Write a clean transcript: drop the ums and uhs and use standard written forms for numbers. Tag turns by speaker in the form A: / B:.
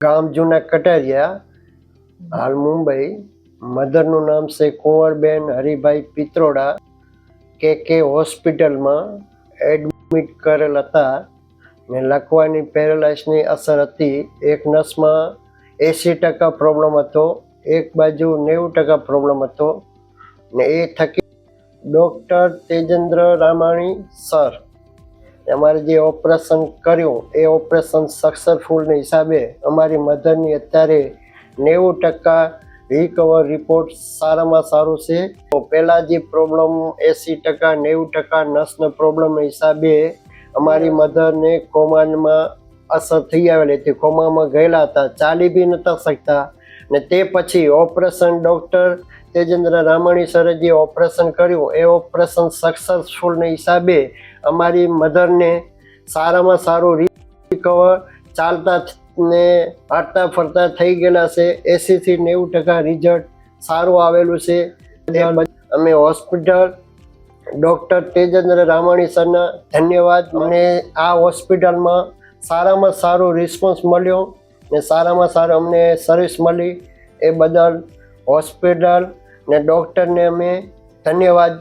A: ગામ જૂના કટારિયા, હાલ મુંબઈ. મધરનું નામ છે કુંવરબેન હરિભાઈ પિત્રોડા. કે હોસ્પિટલમાં એડમિટ કરેલ હતા ને લકવાની પેરાલાઇસની અસર હતી. એક નસમાં 80% પ્રોબ્લેમ હતો, એક બાજુ 90% પ્રોબ્લેમ હતો ને એ થકી ડૉક્ટર તેજેન્દ્ર રામાણી સર અમારે જે ઓપરેશન કર્યું એ ઓપરેશન સક્સેસફુલના હિસાબે અમારી મધરની અત્યારે 90% રિકવર રિપોર્ટ સારામાં સારું છે. પહેલાં જે પ્રોબ્લેમ 80% 90% નસનો પ્રોબ્લેમના હિસાબે અમારી મધરને કોમામાં અસર થઈ આવેલી હતી. કોમામાં ગયેલા હતા, ચાલી બી નહોતા શકતા ને તે પછી ઓપરેશન ડૉક્ટર તેજેન્દ્ર રામાણી સરે જે ઓપરેશન કર્યું એ ઓપરેશન સક્સેસફુલના હિસાબે અમારી મધરને સારામાં સારું રિકવર, ચાલતા ને હરતા ફરતા થઈ ગયેલા છે. 80થી 90% રિઝલ્ટ સારું આવેલું છે. અમે હોસ્પિટલ ડૉક્ટર તેજેન્દ્ર રામાણી સરના ધન્યવાદ. મને આ હોસ્પિટલમાં સારામાં સારો રિસ્પોન્સ મળ્યો ને સારામાં સારું અમને સર્વિસ મળી. એ બદલ હોસ્પિટલ ને ડૉક્ટરને અમે ધન્યવાદ